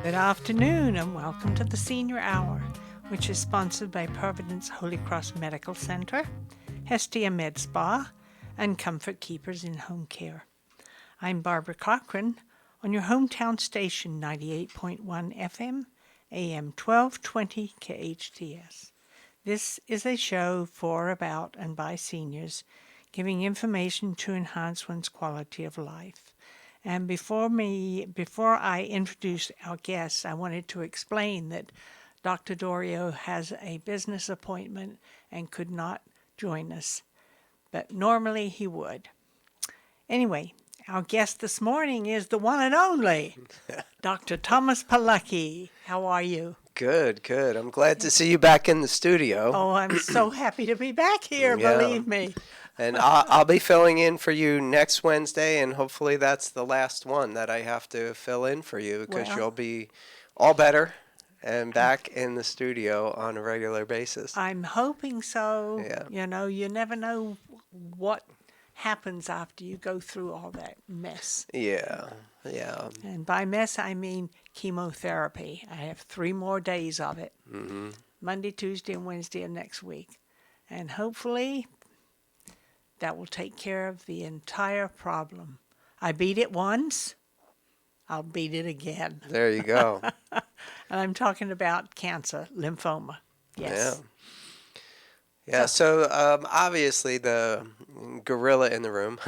Good afternoon and welcome to the Senior Hour, which is sponsored by Providence Holy Cross Medical Center, Hestia Med Spa, and Comfort Keepers in Home Care. I'm Barbara Cochran on your hometown station 98.1 FM, AM 1220 KHTS. This is a show for, about, and by seniors, giving information to enhance one's quality of life. And before I introduce our guests, I wanted to explain that Dr. Dorio has a business appointment and could not join us, but normally he would. Anyway, our guest this morning is the one and only Dr. Thomas Polucki. How are you? Good. I'm glad to see you back in the studio. Oh, I'm so happy to be back here, believe me. And I'll be filling in for you next Wednesday, and hopefully that's the last one that I have to fill in for you, because you'll be all better and back in the studio on a regular basis. I'm hoping so. Yeah. You know, you never know what happens after you go through all that mess. Yeah. And by mess, I mean chemotherapy. I have 3 more days of it. Mm-hmm. Monday, Tuesday, and Wednesday of next week. And hopefully that will take care of the entire problem. I beat it once, I'll beat it again. There you go. And I'm talking about cancer, lymphoma. Yes. Yeah, so obviously the gorilla in the room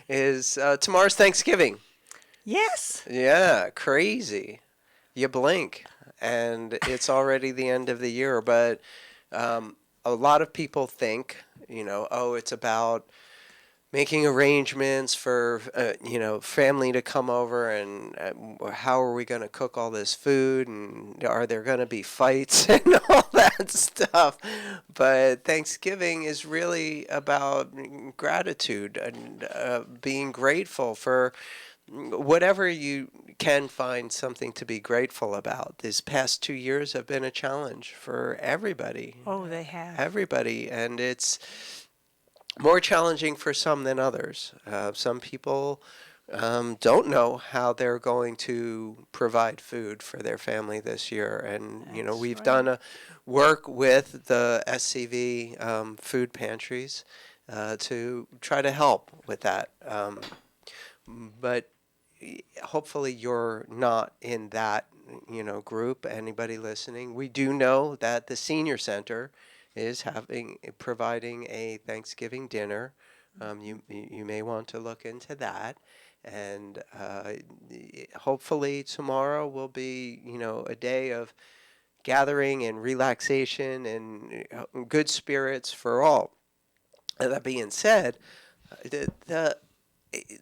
is tomorrow's Thanksgiving. Yes. Yeah, crazy. You blink, and it's already the end of the year. But a lot of people think, it's about making arrangements for, family to come over, and how are we going to cook all this food, and are there going to be fights and all that stuff. But Thanksgiving is really about gratitude and being grateful for whatever you can find something to be grateful about. These past 2 years have been a challenge for everybody. Oh, they have. Everybody. And it's more challenging for some than others. Some people don't know how they're going to provide food for their family this year. And, we've done a work with the SCV food pantries to try to help with that. But hopefully you're not in that, group. Anybody listening, we do know that the senior center is providing a Thanksgiving dinner. You may want to look into that, and hopefully tomorrow will be, a day of gathering and relaxation and good spirits for all. And that being said,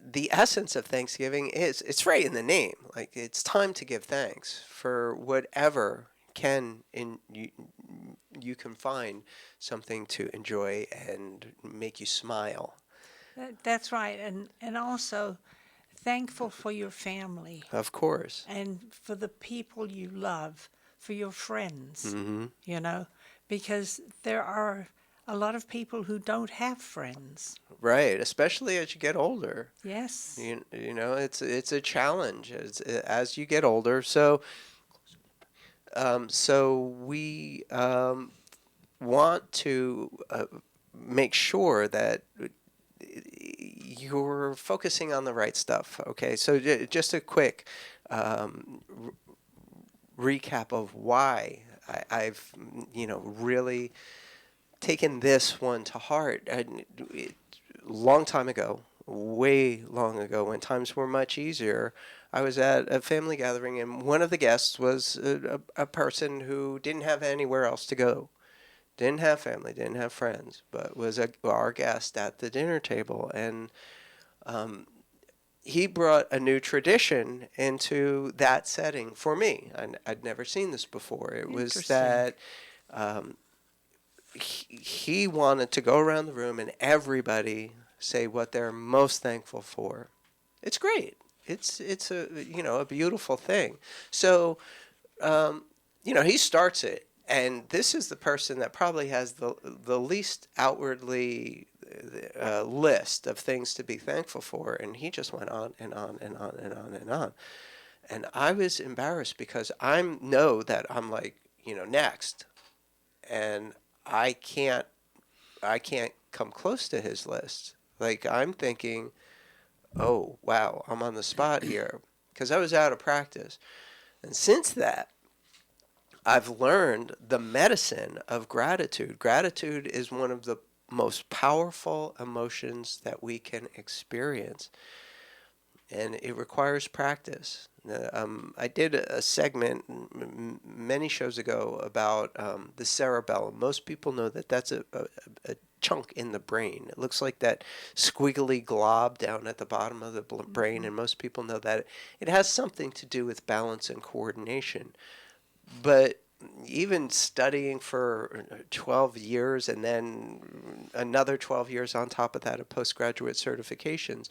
the essence of Thanksgiving is, it's right in the name. Like, it's time to give thanks for whatever you can find something to enjoy and make you smile. That's right. And also thankful for your family. Of course. And for the people you love, for your friends, Mm-hmm. Because there are a lot of people who don't have friends. Right, especially as you get older. Yes. It's a challenge as you get older. So we want to make sure that you're focusing on the right stuff. Okay, so just a quick recap of why I've really taken this one to heart. Long time ago, way long ago, when times were much easier, I was at a family gathering, and one of the guests was a person who didn't have anywhere else to go. Didn't have family, didn't have friends, but was our guest at the dinner table. And he brought a new tradition into that setting for me. I'd never seen this before. It was that he wanted to go around the room and everybody say what they're most thankful for. It's great. It's a a beautiful thing. So he starts it, and this is the person that probably has the least outwardly list of things to be thankful for, and he just went on and on and on and on and on. And I was embarrassed because I know that I'm like, next, and I can't I can't come close to his list. Like I'm thinking, oh wow, I'm on the spot here because I was out of practice. And since that, I've learned the medicine of gratitude. Gratitude is one of the most powerful emotions that we can experience, and it requires practice. I did a segment many shows ago about the cerebellum. Most people know that that's a chunk in the brain. It looks like that squiggly glob down at the bottom of the brain, and most people know that it has something to do with balance and coordination. But even studying for 12 years and then another 12 years on top of that of postgraduate certifications,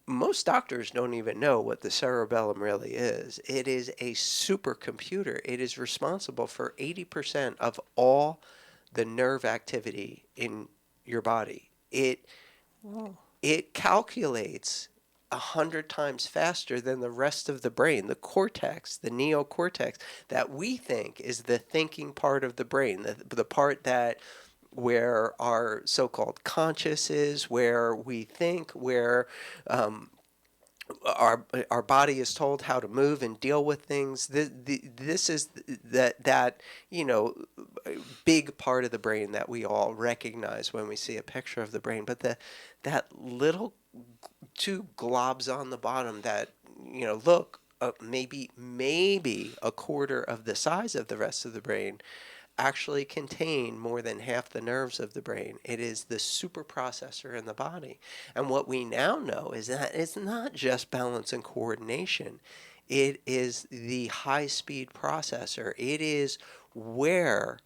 most doctors don't even know what the cerebellum really is. It is a supercomputer. It is responsible for 80% of all the nerve activity in your body. Whoa. It calculates 100 times faster than the rest of the brain, the cortex, the neocortex, that we think is the thinking part of the brain, the part that where our so-called conscious is, where we think, where our body is told how to move and deal with things. This is that big part of the brain that we all recognize when we see a picture of the brain. But that little two globs on the bottom that look maybe a quarter of the size of the rest of the brain actually contain more than half the nerves of the brain. It is the super processor in the body. And what we now know is that it's not just balance and coordination. It is the high-speed processor. It is where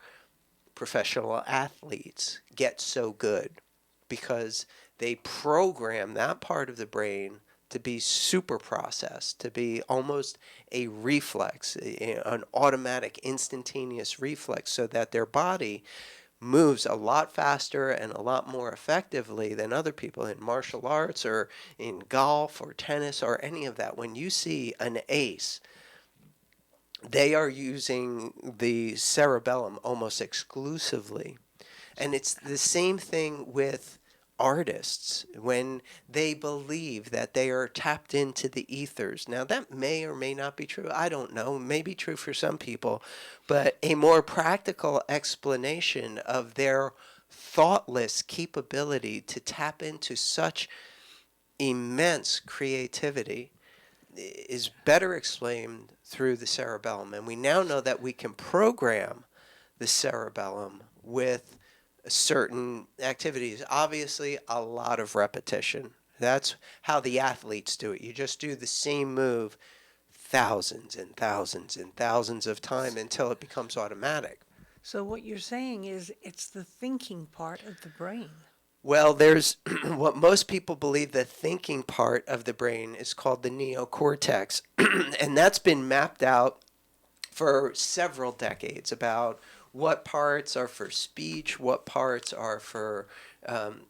professional athletes get so good because they program that part of the brain to be super processed, to be almost a reflex, an automatic, instantaneous reflex, so that their body moves a lot faster and a lot more effectively than other people in martial arts or in golf or tennis or any of that. When you see an ace, they are using the cerebellum almost exclusively. And it's the same thing with artists when they believe that they are tapped into the ethers. Now, that may or may not be true. I don't know. It may be true for some people. But a more practical explanation of their thoughtless capability to tap into such immense creativity is better explained through the cerebellum. And we now know that we can program the cerebellum with certain activities. Obviously, a lot of repetition. That's how the athletes do it. You just do the same move thousands and thousands and thousands of times until it becomes automatic. So what you're saying is it's the thinking part of the brain. Well, there's what most people believe the thinking part of the brain is called the neocortex. And that's been mapped out for several decades about what parts are for speech, what parts are for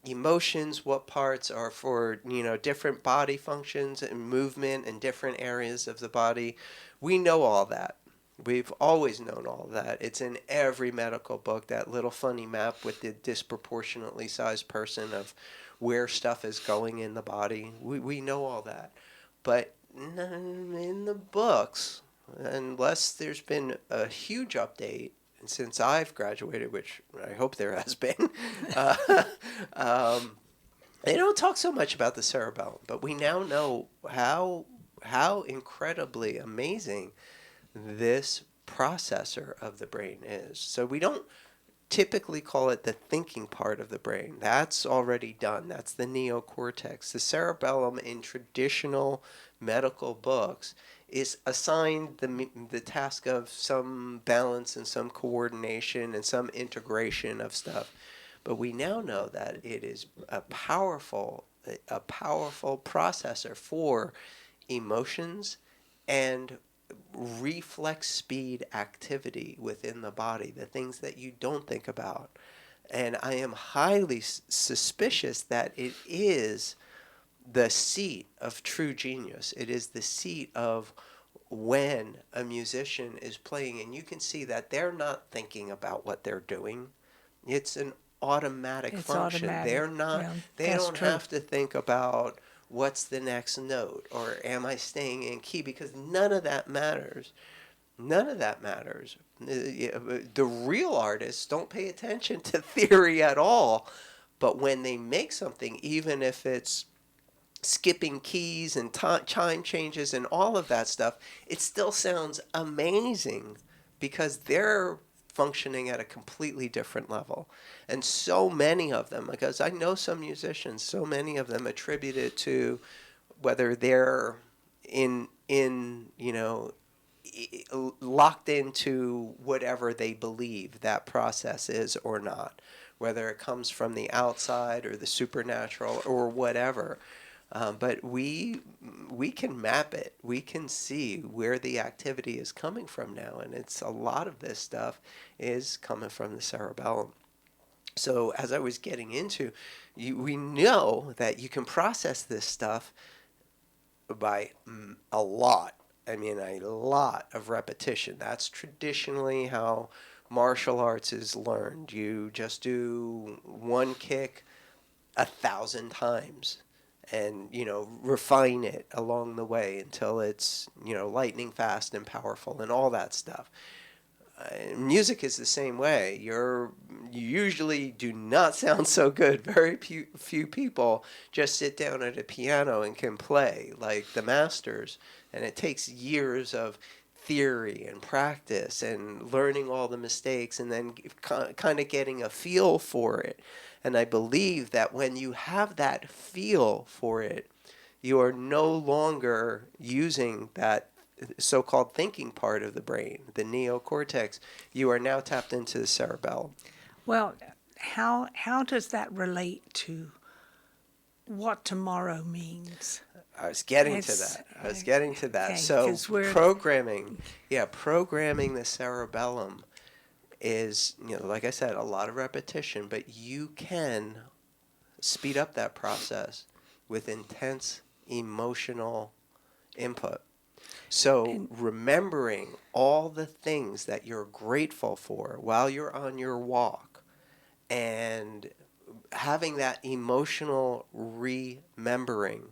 emotions, what parts are for different body functions and movement in different areas of the body. We know all that. We've always known all that. It's in every medical book, that little funny map with the disproportionately sized person of where stuff is going in the body. We know all that. But in the books, unless there's been a huge update since I've graduated, which I hope there has been, they don't talk so much about the cerebellum. But we now know how incredibly amazing this processor of the brain is. So we don't typically call it the thinking part of the brain. That's already done. That's the neocortex. The cerebellum in traditional medical books is assigned the task of some balance and some coordination and some integration of stuff. But we now know that it is a powerful processor for emotions and reflex speed activity within the body, the things that you don't think about. And I am highly suspicious that it is the seat of true genius. It is the seat of when a musician is playing, and you can see that they're not thinking about what they're doing. It's an automatic It's function. automatic. They're not, Yeah, they that's don't true. have to think about what's the next note or am I staying in key, because none of that matters. None of that matters. The real artists don't pay attention to theory at all. But when they make something, even if it's skipping keys and chime changes and all of that stuff, it still sounds amazing because they're functioning at a completely different level. And so many of them, because I know some musicians, so many of them attribute it to whether they're in locked into whatever they believe that process is or not, whether it comes from the outside or the supernatural or whatever. But we can map it. We can see where the activity is coming from now, and it's a lot of this stuff is coming from the cerebellum. So as I was getting into, we know that you can process this stuff by a lot. I mean, a lot of repetition. That's traditionally how martial arts is learned. You just do one kick 1,000 times and, refine it along the way until it's, lightning fast and powerful and all that stuff. Music is the same way. You usually do not sound so good. Very few people just sit down at a piano and can play like the masters. And it takes years of theory and practice and learning all the mistakes and then kind of getting a feel for it. And I believe that when you have that feel for it, you are no longer using that so-called thinking part of the brain, the neocortex. You are now tapped into the cerebellum. Well, how does that relate to what tomorrow means? I was getting to It's that. I was getting to that. okay, So 'cause we're programming the cerebellum is, like I said, a lot of repetition, but you can speed up that process with intense emotional input. So and remembering all the things that you're grateful for while you're on your walk and having that emotional remembering,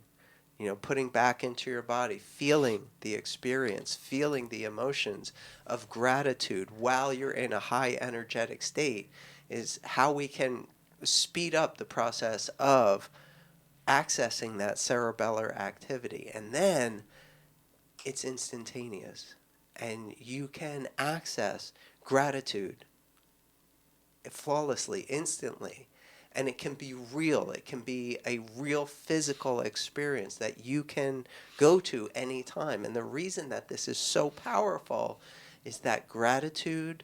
putting back into your body, feeling the experience, feeling the emotions of gratitude while you're in a high energetic state is how we can speed up the process of accessing that cerebellar activity. And then it's instantaneous. And you can access gratitude flawlessly, instantly. And it can be real. It can be a real physical experience that you can go to anytime. And the reason that this is so powerful is that gratitude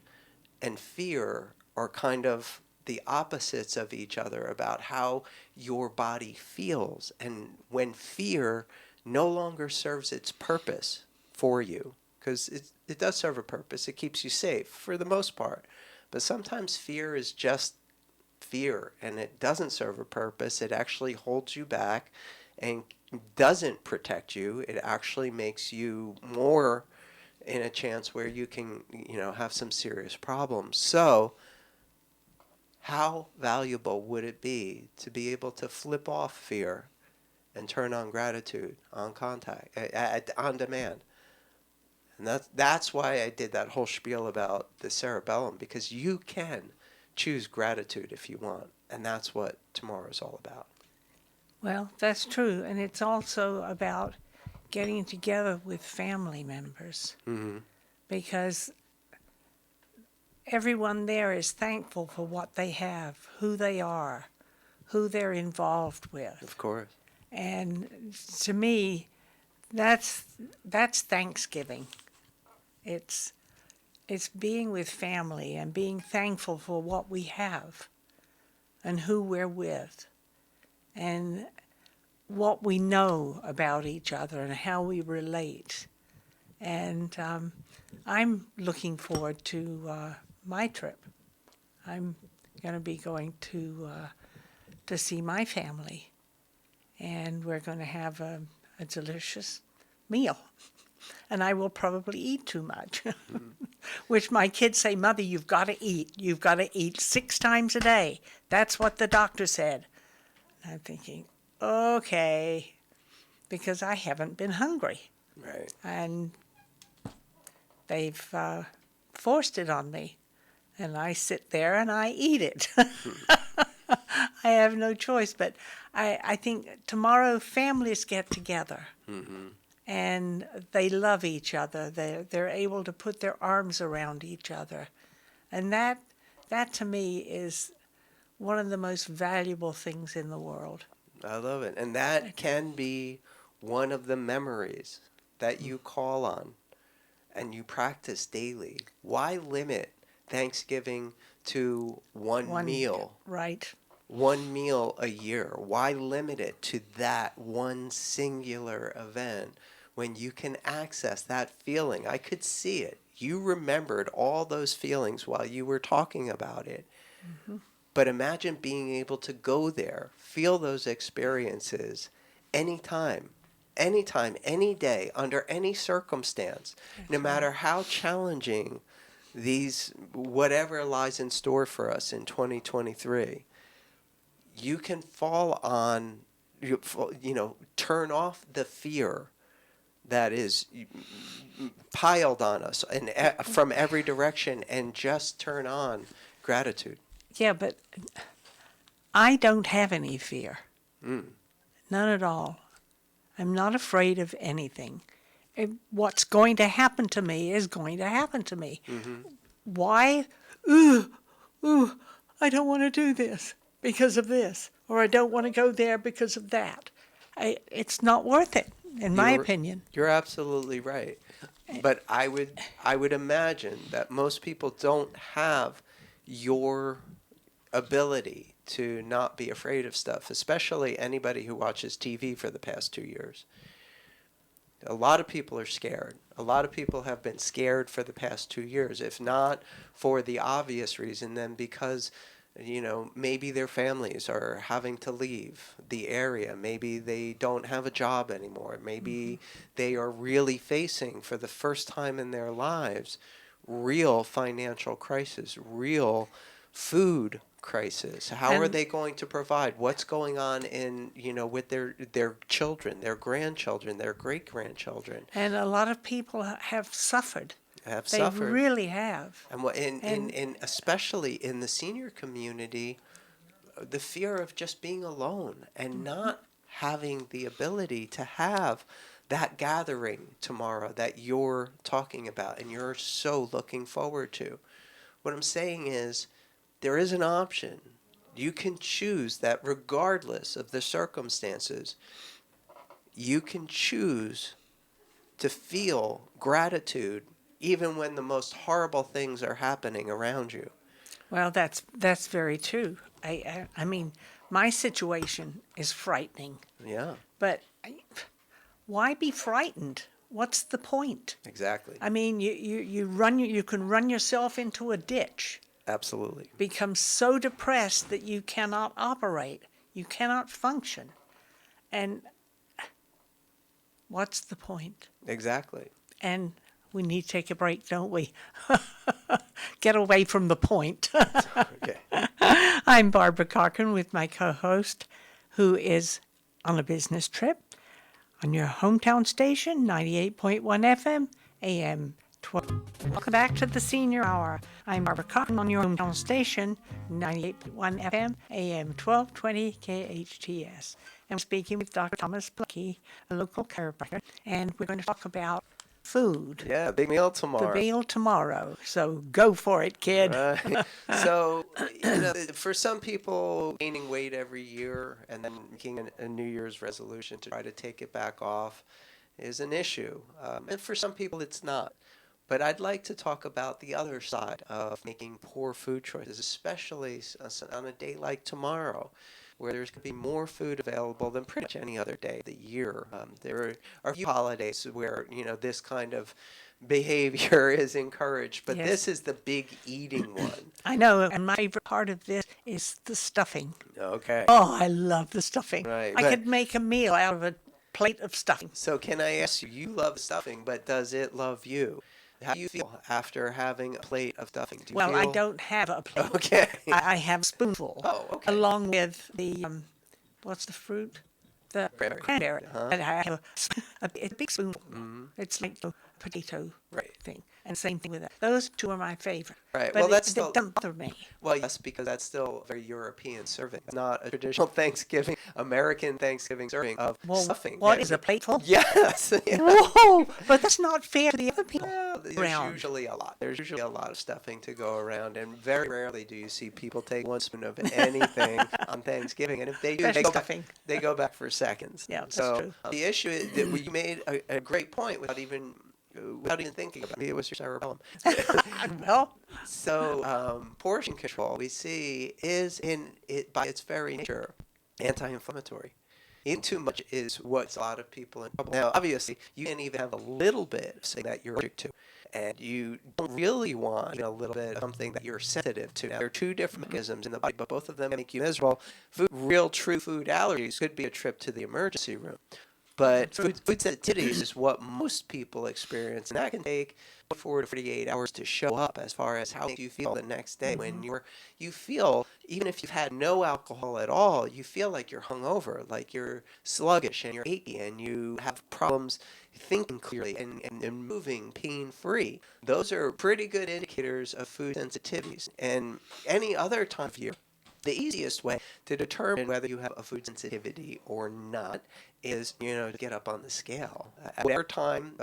and fear are kind of the opposites of each other about how your body feels. And when fear no longer serves its purpose for you, because it does serve a purpose, it keeps you safe for the most part. But sometimes fear is just fear and it doesn't serve a purpose. It actually holds you back and doesn't protect you. It actually makes you more in a chance where you can, have some serious problems. So how valuable would it be to be able to flip off fear and turn on gratitude on contact, on demand? And that's why I did that whole spiel about the cerebellum, because you can choose gratitude if you want. And that's what tomorrow is all about. well, that's true, and it's also about getting together with family members Mm-hmm. because everyone there is thankful for what they have, who they are, who they're involved with. Of course. And to me, that's Thanksgiving. It's being with family and being thankful for what we have and who we're with and what we know about each other and how we relate. And I'm looking forward to my trip. I'm going to be going to see my family, and we're going to have a delicious meal. And I will probably eat too much, which my kids say, Mother, you've got to eat. You've got to eat 6 times a day. That's what the doctor said. And I'm thinking, okay, because I haven't been hungry. Right. And they've forced it on me. And I sit there and I eat it. I have no choice. But I think tomorrow families get together. Mm-hmm. And they love each other. They're able to put their arms around each other. And that to me is one of the most valuable things in the world. I love it. And that can be one of the memories that you call on and you practice daily. Why limit Thanksgiving to one meal? Right. One meal a year. Why limit it to that one singular event when you can access that feeling? I could see it. You remembered all those feelings while you were talking about it. Mm-hmm. But imagine being able to go there, feel those experiences anytime, any day, under any circumstance, no matter how challenging these, whatever lies in store for us in 2023. You can fall on, turn off the fear that is piled on us and from every direction and just turn on gratitude. Yeah, but I don't have any fear. None at all. I'm not afraid of anything. What's going to happen to me is going to happen to me. Mm-hmm. Why? I don't want to do this because of this, or I don't want to go there because of that. It's not worth it, in my opinion. You're absolutely right. But I would imagine that most people don't have your ability to not be afraid of stuff, especially anybody who watches TV for the past 2 years. A lot of people are scared. A lot of people have been scared for the past 2 years, if not for the obvious reason, then because, maybe their families are having to leave the area. Maybe they don't have a job anymore. Maybe they are really facing, for the first time in their lives, real financial crisis, real food crisis. How are they going to provide? What's going on in, with their children, their grandchildren, their great-grandchildren? And a lot of people have suffered. They Suffered. really have. And especially in the senior community, the fear of just being alone and not having the ability to have that gathering tomorrow that you're talking about and you're so looking forward to. What I'm saying is, there is an option. You can choose that regardless of the circumstances. You can choose to feel gratitude even when the most horrible things are happening around you. Well, that's very true. I mean, my situation is frightening. Yeah. But why be frightened? What's the point? Exactly. I mean, you can run yourself into a ditch. Absolutely. Become so depressed that you cannot operate. You cannot function. And what's the point? Exactly. And we need to take a break, don't we? Get away from the point. Okay. I'm Barbara Cochran with my co-host, who is on a business trip on your hometown station, 98.1 FM, AM 12. Welcome back to the Senior Hour. I'm Barbara Cochran on your hometown station, 98.1 FM, AM 1220 KHTS. And we're speaking with Dr. Thomas Polucki, a local chiropractor, and we're going to talk about food. Yeah, big meal tomorrow. The meal tomorrow. So go for it, kid. So, for some people, gaining weight every year and then making a New Year's resolution to try to take it back off is an issue. And for some people, it's not. But I'd like to talk about the other side of making poor food choices, especially on a day like tomorrow. where there's going to be more food available than pretty much any other day of the year. There are a few holidays where, this kind of behavior is encouraged, but Yes. this is the big eating one. I know, and my favorite part of this is the stuffing. Okay. Oh, I love the stuffing. Right, I but- could make a meal out of a plate of stuffing. So can I ask you, you love stuffing, but does it love you? How do you feel after having a plate of stuffing? Do you Well, I feel... don't have a plate. Okay. I have a spoonful. Oh, okay. Along with the, what's the fruit? The Cranberry. cranberry. Uh-huh. And I have a big spoonful. It's like a potato Right. thing. And same thing with that. Those two are my favorite. Right. But Well, that's it still... doesn't bother me. Well, yes, because that's still a very European serving. It's not a traditional Thanksgiving, American Thanksgiving serving of Well, stuffing. what Yeah. is a plateful? Yes. Yeah. Whoa! But that's not fair to the other people Well, there's around. usually a lot. There's usually a lot of stuffing to go around, and very rarely do you see people take one spoon of anything on Thanksgiving. And if they do, Especially they go, stuffing. they go back for seconds. Yeah, that's so true. The issue is that you made a great point without even thinking about it. Maybe it was your cerebellum. Well, So portion control, we see, is in it by its very nature anti-inflammatory. Eating too much is what's a lot of people in trouble. Now, obviously, you can even have a little bit of something that you're allergic to, and you don't really want a little bit of something that you're sensitive to. Now, there are two different mechanisms in the body, but both of them make you miserable. Real, true food allergies could be a trip to the emergency room. But food sensitivities is what most people experience, and that can take 4 to 48 hours to show up as far as how you feel the next day. When you feel, even if you've had no alcohol at all, you feel like you're hungover, like you're sluggish and you're achy and you have problems thinking clearly and moving pain-free. Those are pretty good indicators of food sensitivities. And any other time of year, the easiest way to determine whether you have a food sensitivity or not is, to get up on the scale. At whatever time,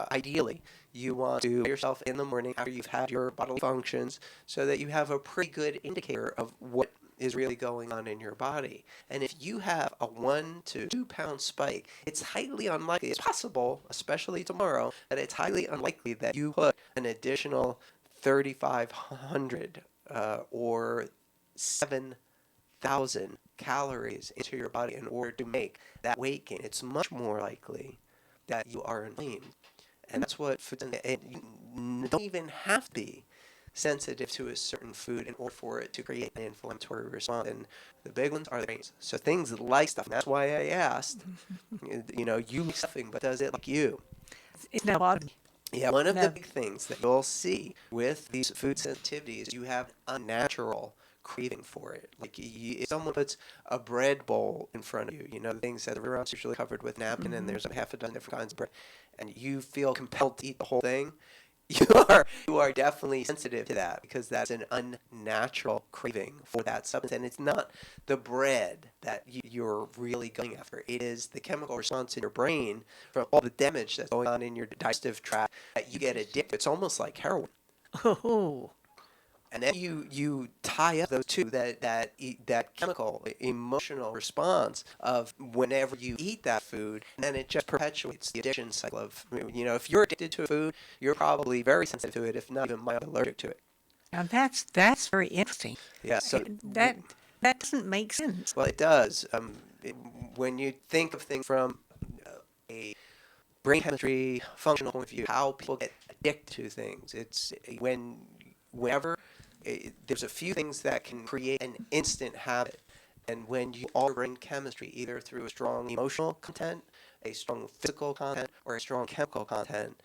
ideally, you want to weigh yourself in the morning after you've had your bodily functions so that you have a pretty good indicator of what is really going on in your body. And if you have a 1 to 2 pound spike, it's highly unlikely, it's possible, especially tomorrow, that it's highly unlikely that you put an additional 3,500 or 7,000 calories into your body in order to make that weight gain. It's much more likely that you are inflamed. And that's what food, and you don't even have to be sensitive to a certain food in order for it to create an inflammatory response. And the big ones are the grains. So things like stuffing. That's why I asked, you like stuffing, but does it like you? it's no bother me. Yeah, one of the big things that you'll see with these food sensitivities, you have a natural craving for it. Like if someone puts a bread bowl in front of you, the things that the restaurant's usually covered with napkin, and there's a half a dozen different kinds of bread, and you feel compelled to eat the whole thing, you are definitely sensitive to that, because that's an unnatural craving for that substance. And it's not the bread that you're really going after. It is the chemical response in your brain from all the damage that's going on in your digestive tract that you get addicted. It's almost like heroin. Oh, And then you tie up those two, that chemical, emotional response of whenever you eat that food, and then it just perpetuates the addiction cycle of, if you're addicted to a food, you're probably very sensitive to it, if not even mildly allergic to it. now that's very interesting. Yeah, so That doesn't make sense. well, it does. When you think of things from a brain chemistry, functional point of view, how people get addicted to things, it's whenever there's a few things that can create an instant habit. And when you alter brain chemistry, either through a strong emotional content, a strong physical content, or a strong chemical content,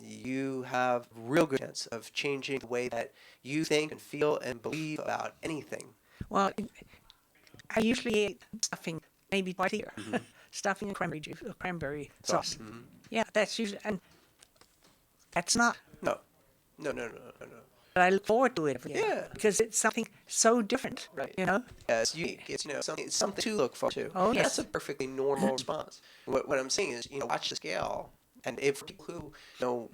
you have real good chance of changing the way that you think and feel and believe about anything. Well, I usually eat stuffing maybe twice a year. Stuffing and cranberry juice, cranberry sauce. Yeah, that's usually, and that's not. No. But I look forward to it every year. Yeah. Because it's something so different. Right. You know? Yeah, it's unique. It's something to look forward to. Oh, And yes. That's a perfectly normal response. What I'm saying is, watch the scale. And if people who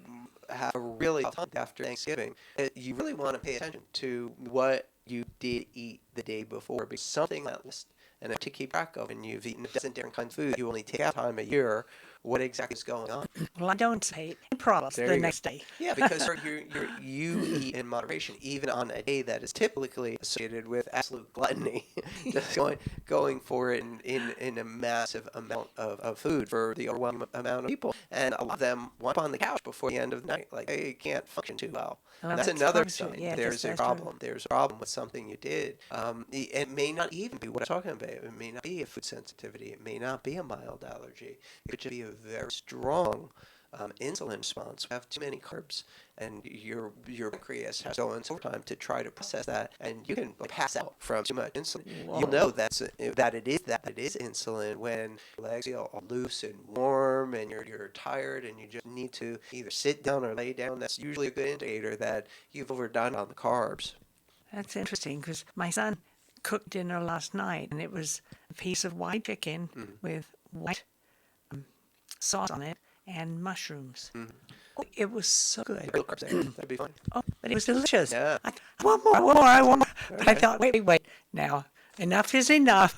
have a really tough time after Thanksgiving, you really want to pay attention to what you did eat the day before, because something that list and to keep track of, and you've eaten a dozen different kinds of food, you only take out time a year what exactly is going on. Well, I don't say problems There the you go. next day. Yeah, because you eat in moderation, even on a day that is typically associated with absolute gluttony. Just going for it in a massive amount of food for the overwhelming amount of people. And a lot of them wind up on the couch before the end of the night. Like, they can't function too well. Well, And that's that's another true. sign. Yeah, There's a that's true. problem. There's a problem with something you did. It may not even be what I'm talking about. It may not be a food sensitivity. It may not be a mild allergy. It could just be a very strong insulin response. We have too many carbs, and your pancreas has to go into overtime to try to process that, and you can pass out from too much insulin. Whoa. You'll know that it is insulin when your legs feel all loose and warm, and you're tired, and you just need to either sit down or lay down. That's usually a good indicator that you've overdone on the carbs. That's interesting because my son cooked dinner last night, and it was a piece of white chicken with white sauce on it and mushrooms. Oh, it was so good. Real carbs there. That'd be fine. Oh, but it was delicious. Yeah. I want more, I want more. But I thought, wait. Now, enough is enough.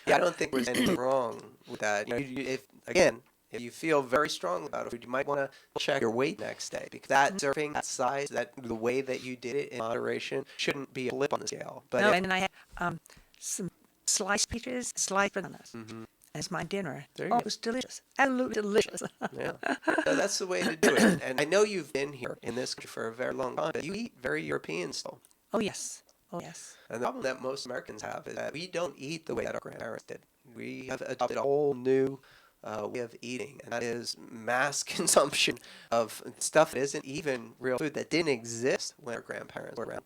Yeah, I don't think there's anything wrong with that. If you feel very strongly about a food, you might want to check your weight next day, because that serving, that size, the way that you did it in moderation shouldn't be a blip on the scale. But No, and then I had some sliced peaches, sliced bananas as my dinner. There you Oh, go. it was delicious. Absolutely delicious. yeah, so that's the way to do it. And I know you've been here in this country for a very long time, but you eat very European still. Oh, yes. Oh, yes. And the problem that most Americans have is that we don't eat the way that our grandparents did. We have adopted a whole new way of eating, and that is mass consumption of stuff that isn't even real food, that didn't exist when our grandparents were around.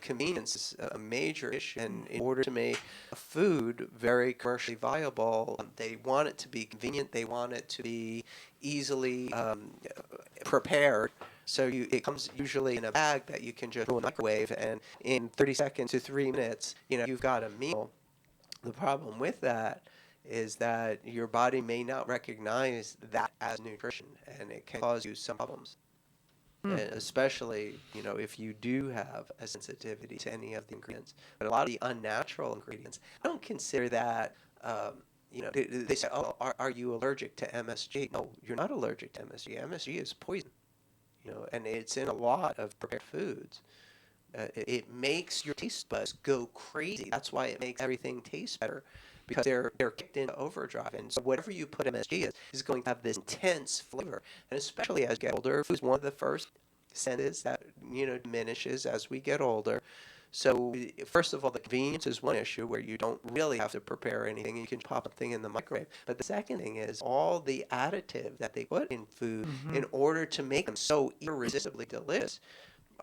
Convenience is a major issue, and in order to make a food very commercially viable, they want it to be convenient, they want it to be easily prepared. So it comes usually in a bag that you can just throw in the microwave, and in 30 seconds to 3 minutes, you've got a meal. The problem with that is that your body may not recognize that as nutrition, and it can cause you some problems. And especially, if you do have a sensitivity to any of the ingredients. But a lot of the unnatural ingredients, I don't consider that, they say, oh, are you allergic to MSG? No, you're not allergic to MSG. MSG is poison, and it's in a lot of prepared foods. It makes your taste buds go crazy. That's why it makes everything taste better, because they're kicked into overdrive. And so whatever you put MSG is going to have this intense flavor. And especially as you get older, food is one of the first senses that diminishes as we get older. So first of all, the convenience is one issue where you don't really have to prepare anything. You can pop a thing in the microwave. But the second thing is all the additive that they put in food in order to make them so irresistibly delicious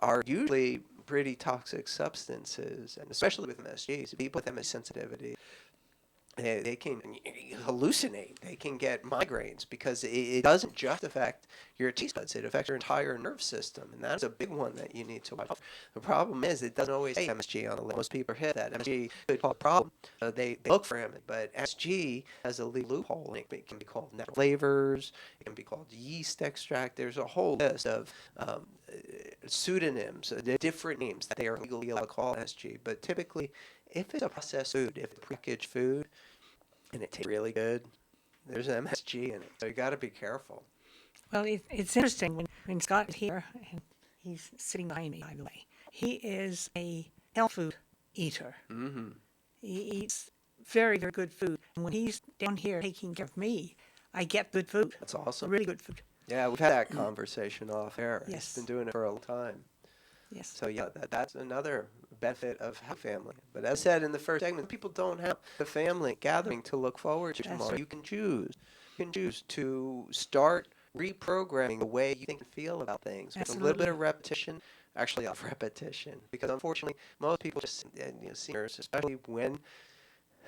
are usually pretty toxic substances, and especially with MSGs. People with MS sensitivity, they can hallucinate. They can get migraines because it doesn't just affect your taste buds. It affects your entire nerve system, and that's a big one that you need to watch out for. The problem is it doesn't always say MSG on the list. Most people hit that MSG could cause a problem. They look for him, but MSG has a legal loophole. It can be called natural flavors. It can be called yeast extract. There's a whole list of pseudonyms, different names that they are legally allowed to call MSG. But typically, if it's a processed food, if it's packaged food, and it tastes really good, there's an MSG in it. So you got to be careful. Well, it's interesting when Scott is here, and he's sitting behind me, by the way. He is a health food eater. Mm-hmm. He eats very, very good food. And when he's down here taking care of me, I get good food. That's awesome. Really good food. Yeah, we've had that conversation off air. Yes. He's been doing it for a long time. Yes. So yeah, that's another benefit of having family. But as I said in the first segment, people don't have the family gathering to look forward to tomorrow. right. You can choose. You can choose to start reprogramming the way you think and feel about things with a little bit of repetition. Actually, off repetition, because unfortunately, most people just, seniors, especially when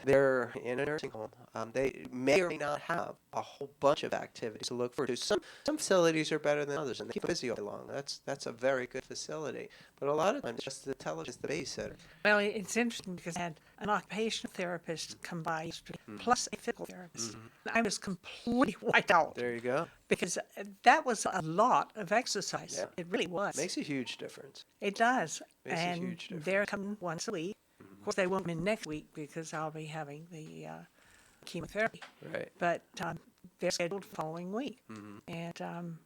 they're in a nursing home, they may or may not have a whole bunch of activities to look forward to. Some facilities are better than others, and they keep busy all day long. That's a very good facility. But a lot of times, just the babysitter. Well, it's interesting because I had an occupational therapist come by yesterday, plus a physical therapist. I was completely wiped out. There you go. Because that was a lot of exercise. Yeah. It really was. Makes a huge difference. It does. Makes a And huge difference. they're coming once a week. Of course, they won't come in next week because I'll be having the chemotherapy. Right. But they're scheduled the following week. And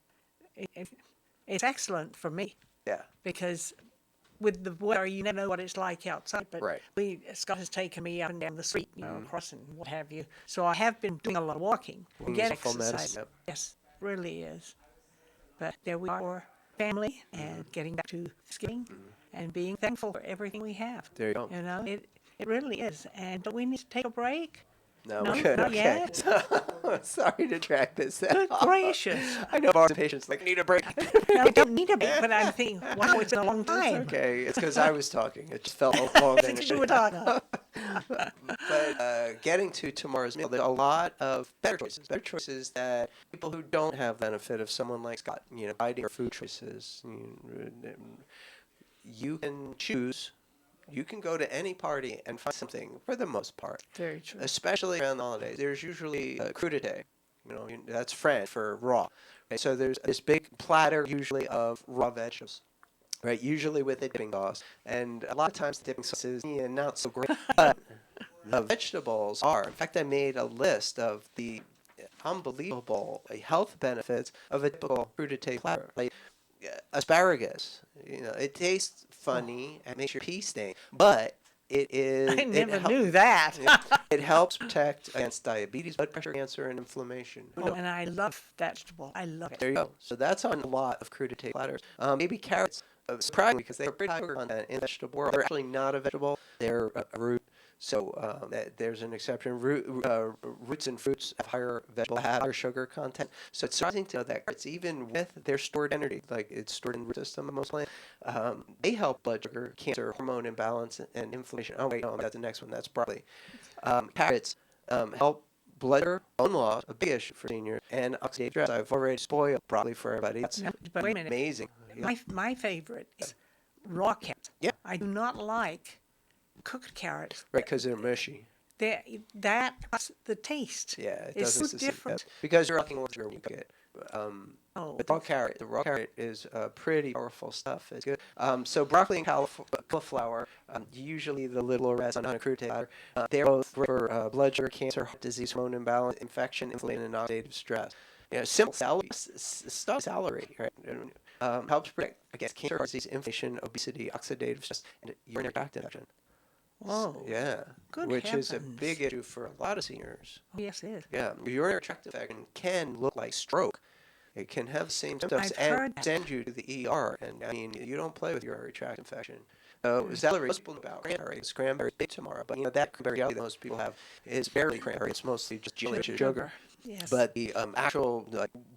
it's excellent for me Yeah. because with the weather, you never know what it's like outside. But Right. Scott has taken me up and down the street, across and what have you. So I have been doing a lot of walking. Walking Get is a full exercise. medicine, yep. Yes, really is. But there we are, family, and getting back to skiing and being thankful for everything we have. There you go. It really is. And do we need to take a break? No, No, we're good. not Okay. yet. Sorry to drag this out. Good gracious. I know bars and patients like need a break. No, we don't need a break, but I'm thinking, wow, it's been a long time. Okay, it's because I was talking. It just felt long. Since you were talking. But getting to tomorrow's meal, there's a lot of better choices that people who don't have the benefit of someone like Scott, guiding their food choices. You can choose. You can go to any party and find something for the most part. Very true. Especially around the holidays. There's usually crudité. That's French for raw. Okay, so there's this big platter usually of raw vegetables. Right, usually with a dipping sauce. And a lot of times the dipping sauce is not so great. But the vegetables are. In fact, I made a list of the unbelievable health benefits of a typical crudité platter. Like asparagus. It tastes funny and makes your pee stain. But it is... I never knew that. It helps protect against diabetes, blood pressure, cancer, and inflammation. Oh, and I love vegetable. I love it. There you go. So that's on a lot of crudité platters. Maybe carrots. Surprising because they're pretty high sugar content in the vegetable world. They're actually not a vegetable. They're a root. So there's an exception. Roots and fruits have higher sugar content. So it's surprising to know that carrots, even with their stored energy, like it's stored in the root system of most plants, they help blood sugar, cancer, hormone imbalance, and inflammation. Oh wait, no, that's the next one. That's broccoli. Carrots help blood sugar, bone loss, a big issue for seniors, and oxidative stress. I've already spoiled broccoli for everybody. That's But wait a minute. amazing. Yeah. My favorite is raw carrots. Yeah. I do not like cooked carrots. Right, because they're mushy. That's the taste. Yeah, it It's doesn't so different. because you're looking with sugar when you cook it. Oh, But the raw carrot is pretty powerful stuff. It's good. So broccoli and cauliflower, usually the little rest on a crudité platter, they're both great for blood sugar, cancer, heart disease, hormone imbalance, infection, inflammation, and oxidative stress. Simple celery, right? Helps protect against cancer, heart disease, inflammation, obesity, oxidative stress, and urinary tract infection. whoa. Yeah, Good which is a heavens. big issue for a lot of seniors. Oh, yes, it is. Yeah, urinary tract infection can look like stroke. It can have the same symptoms I've heard and that. send you to the ER. And I mean, you don't play with urinary tract infection. So celery, most people know about cranberries. Cranberry big tomorrow, but that cranberry jelly that most people have is barely cranberry. It's mostly just jelly, which is sugar. Yes. But the actual,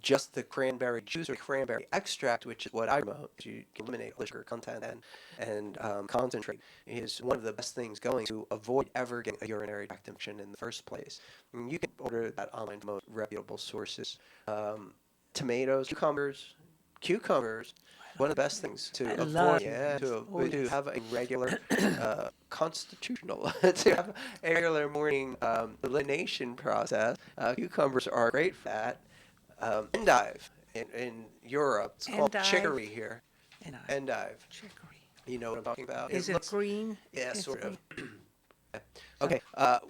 just the cranberry juice or cranberry extract, which is what I promote, you can eliminate all the sugar content and concentrate, is one of the best things going to avoid ever getting a urinary tract infection in the first place. And you can order that online from most reputable sources. Tomatoes, cucumbers, one of the best things to avoid. Yeah, to have a regular constitutional, to have a regular morning elimination process. Cucumbers are great for that. Endive in Europe, it's called Endive. chicory here. Endive. Endive. Chicory. You know what I'm talking about? Is it green? Yeah, It's sort of. green. Okay,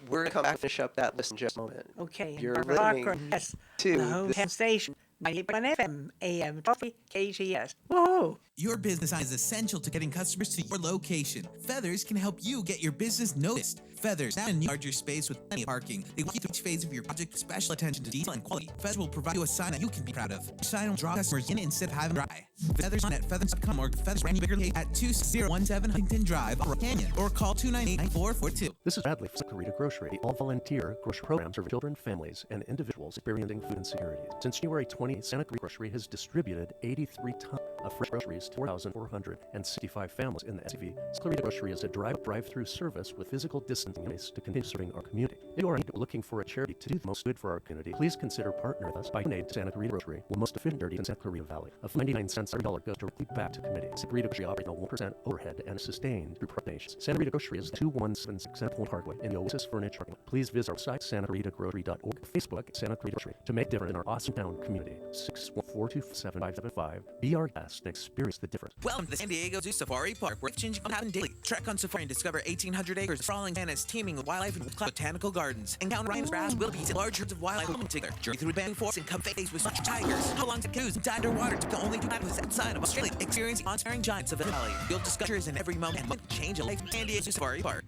we're going to come back and finish up that list in just a moment. Okay. You're Barbara listening Cochran, yes. to The hometown this- station. 98.1 FM, AM 12, KHTS. Whoa! Your business is essential to getting customers to your location. Feathers can help you get your business noticed. Feathers now in larger space with plenty of parking. They walk you through each phase of your project with special attention to detail and quality. Feathers will provide you a sign that you can be proud of. Your sign will draw customers in instead of having them dry. Feathers on at feathers.com or Feathers brand new bigger at 2017 Huntington Drive, Rock Canyon, or call 298-9442. This is Bradley from Santa Clarita Grocery. The all-volunteer grocery program serves children, families, and individuals experiencing food insecurities. Since January 20, Santa Clarita Grocery has distributed 83 tons of fresh groceries to 4,465 families in the SCV. Santa Clarita Grocery is a drive-through service with physical distancing in place to continue serving our community. If you are looking for a charity to do the most good for our community, please consider partnering with us by donating to Santa Clarita Grocery, the most efficient charity in Santa Clarita Valley. Of 99 cents every dollar goes directly back to the committee. Santa Clarita Grocery operates on 1% overhead and is sustained through donations. Santa Clarita Grocery is 2176 Center Point Parkway in the Oasis Furniture Parking Lot. Please visit our website, santaclaritagrocery.org, Facebook, Santa Clarita Grocery, to make a difference in our awesome town community. 614-275-575. Be our guest and experience the difference. Welcome to the San Diego Zoo Safari Park, where changing will happen daily. Trek on safari and discover 1,800 acres of sprawling savannas teeming with wildlife and botanical gardens. gardens. Encounter rhinos, grass, wildebeest, and large herds of wildlife living together. Journey through bamboo forests and come face with such tigers. How long to canoes and dive underwater to only do that outside of Australia. Experience the awe-inspiring giants of the valley. You'll discover in every moment and change a life. San Diego Safari Park.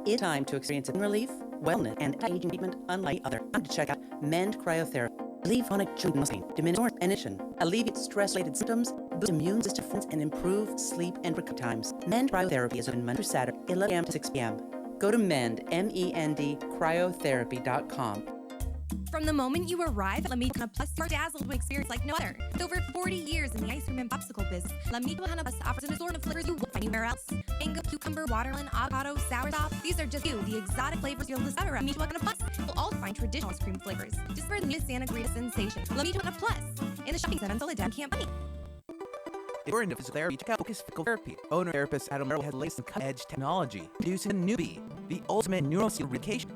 It's time to experience pain relief, wellness, and aging treatment unlike other. Time to check out Mend Cryotherapy. Relieve chronic joint pain, diminish emission, alleviate stress-related symptoms, boost immune system defense, and improve sleep and recovery times. Mend Cryotherapy is open Monday through Saturday, 11 a.m. to 6 p.m. Go to MEND cryotherapy.com. From the moment you arrive at La Mita Plus, you're dazzled with experience like no other. With over 40 years in the ice cream and popsicle biz, La Mita Plus offers an assortment of flavors you won't find anywhere else. Mango, cucumber, watermelon, avocado, soursop. These are just the exotic flavors you'll discover at La Mita Plus. You'll also find traditional ice cream flavors. Discover the new Santa Clarita sensation. La Mita Plus in the shopping center until the dead can't buy. If you're into physical therapy, check out Focus Physical Therapy. Owner therapist Adam Merrill has laced in cutting-edge technology, introducing the Newbie, the ultimate neurostimulation medication.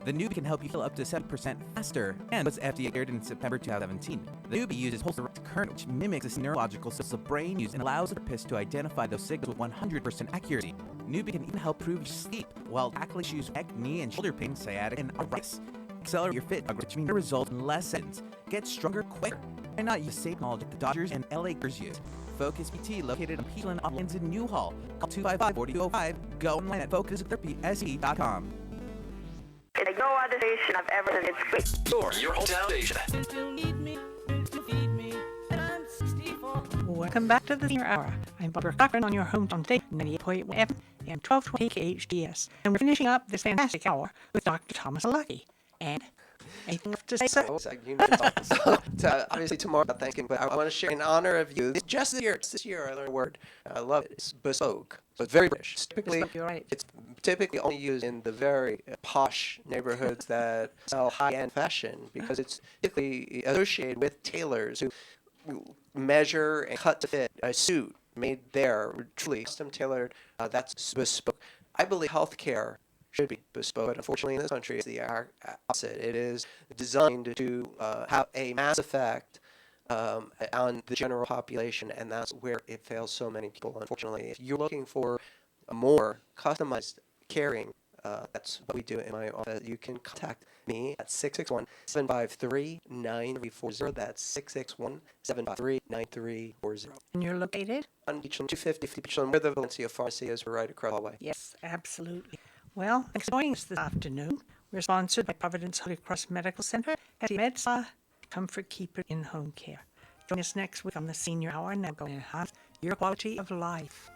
The Newbie can help you heal up to 7% faster and was FDA cleared in September 2017. The Newbie uses pulse direct current, which mimics the neurological signals the brain uses and allows the therapist to identify those signals with 100% accuracy. Newbie can even help improve your sleep while tackling issues with neck, knee, and shoulder pain, sciatica, and arthritis. Accelerate your fit, which means the results in less seconds. Get stronger quicker. Why not use the same knowledge that the Dodgers and LA Lakers use? Focus PT, located on Peachland Uplands in Newhall. Call 255-4205. Go online at focustherapyse.com. Like no other station I've ever heard. It's great. Your hometown station. Welcome back to the Senior Hour. I'm Barbara Cochran on your hometown station, 98.1 FM and 1220 KHTS. And we're finishing up this fantastic hour with Dr. Thomas Polucki. And anything left to say, sir? Obviously tomorrow, Thanksgiving, but I want to share in honor of you. Just this year I learned a word. I love it. It's bespoke. So it's very British. It's typically only used in the very posh neighborhoods that sell high-end fashion because it's typically associated with tailors who measure and cut to fit a suit made there, truly custom tailored. That's bespoke. I believe healthcare should be bespoke, but unfortunately in this country it's the opposite. It is designed to have a mass effect on the general population, and that's where it fails so many people, unfortunately. If you're looking for a more customized caring, that's what we do in my office. You can contact me at 661-753-9340. That's 661-753-9340. And you're located? On Beachland 250 Beachland, where the Valencia Pharmacy is. We're right across the hallway. Yes, absolutely. Well, thanks for joining us this afternoon. We're sponsored by Providence Holy Cross Medical Center, Med Spa, Comfort Keeper in-home care. Join us next week on the Senior Hour, and now going to enhance your quality of life.